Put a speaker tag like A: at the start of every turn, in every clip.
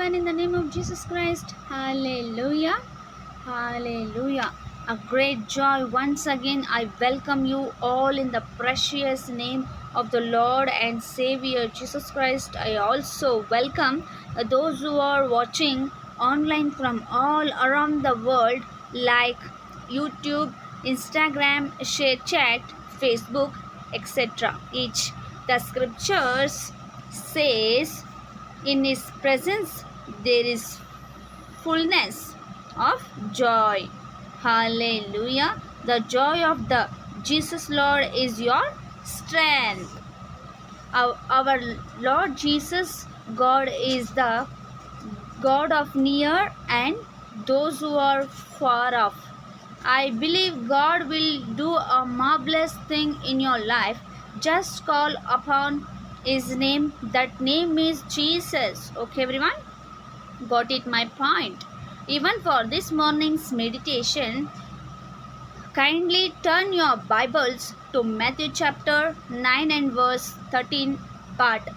A: everyone in the name of Jesus Christ. Hallelujah. Hallelujah. A great joy. Once again, I welcome you all in the precious name of the Lord and Savior Jesus Christ. I also welcome those who are watching online from all around the world, like YouTube, Instagram, Share Chat, Facebook, etc. Each the scriptures says, in His presence there is fullness of joy. Hallelujah. The joy of the Jesus Lord is your strength. Our Lord Jesus God is the God of near and those who are far off. I believe God will do a marvelous thing in your life. Just call upon His name. That name is Jesus. Okay, everyone? Got it, my point? Even for this morning's meditation, kindly turn your Bibles to Matthew chapter 9 and verse 13 part.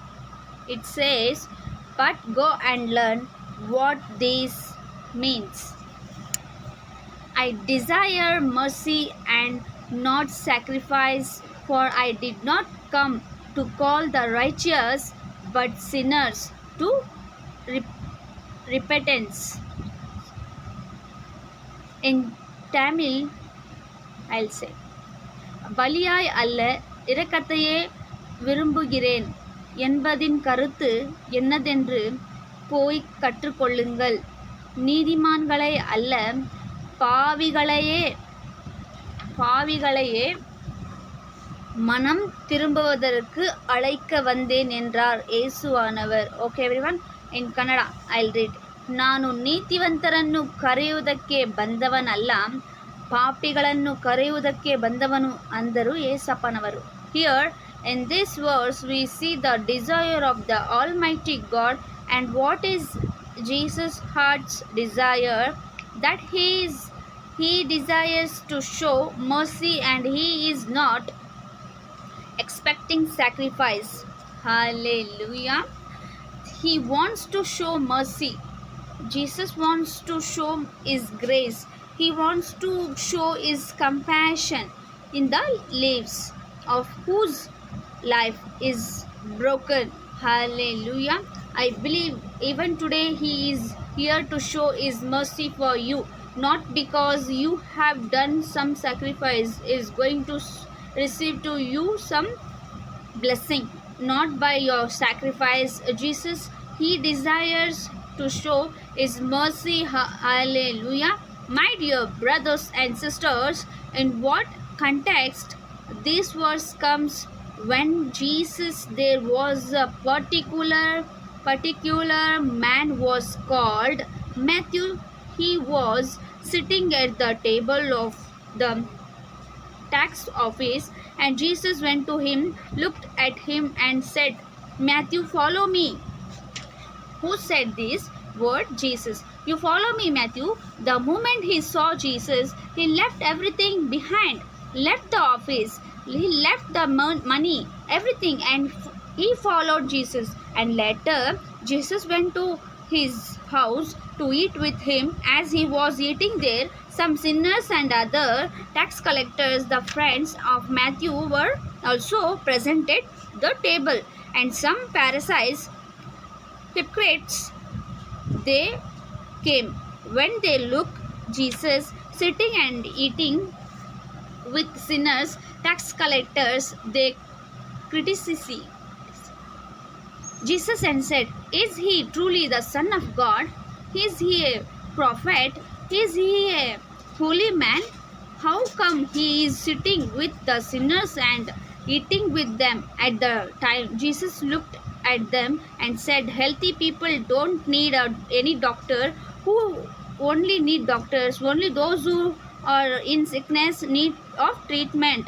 A: It says, "But go and learn what this means. I desire mercy and not sacrifice, for I did not come to call the righteous, but sinners to repentance." In Tamil, I'll say, பலியாய் அல்ல இரக்கத்தையே விரும்புகிறேன் என்பதின் கருத்து என்னதென்று போய்க் கற்றுக்கொள்ளுங்கள். நீதிமான்களை அல்ல, பாவிகளையே மனம் திரும்புவதற்கு அழைக்க வந்தேன் என்றார் ಯೇಸುವಾನவர். ಓಕೆ ಎವ್ರಿವನ್, ಇನ್ ಕನ್ನಡ ಐಲ್ ರೀಡ್. ನಾನು ನೀತಿವಂತರನ್ನು ಕರೆಯುವುದಕ್ಕೆ ಬಂದವನಲ್ಲ, ಪಾಪಿಗಳನ್ನು ಕರೆಯುವುದಕ್ಕೆ ಬಂದವನು ಅಂದರು ಯೇಸಪ್ಪನವರು. Here in this verse we see the desire of the Almighty God, and what is Jesus' heart's desire? That he desires to show mercy, and he is not expecting sacrifice. Hallelujah. He wants to show mercy. Jesus wants to show His grace. He wants to show His compassion in the lives of whose life is broken. Hallelujah. I believe even today He is here to show His mercy for you. Not because you have done some sacrifice is going to receive to you some blessing. Not by your sacrifice. Jesus, He desires to show His mercy. Hallelujah. My dear brothers and sisters, in what context this verse comes? When Jesus, there was a particular man was called Matthew. He was sitting at the table of the tax office, and Jesus went to him, looked at him and said, "Matthew, follow me." Who said this word? Jesus. "You follow me, Matthew." The moment he saw Jesus, he left everything behind, left the office, he left the money, everything, and he followed Jesus. And later Jesus went to his house to eat with him. As he was eating there, some sinners and other tax collectors, the friends of Matthew, were also present at the table, and some Pharisees, hypocrites, they came. When they looked Jesus sitting and eating with sinners, tax collectors, they criticized Jesus and said, "Is he truly the Son of God? Is he a prophet? Is he a holy man? How come he is sitting with the sinners and eating with them?" At the time, Jesus looked at them and said, "Healthy people don't need any doctor. Who only need doctors? Only those who are in sickness need of treatment.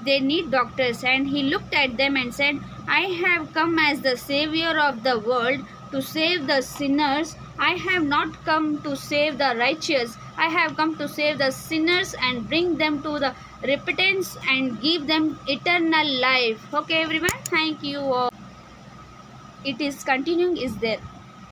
A: They need doctors." And he looked at them and said, "I have come as the Savior of the world to save the sinners. I have not come to save the righteous. I have come to save the sinners and bring them to the repentance and give them eternal life." Okay, everyone. Thank you all. It is continuing is there.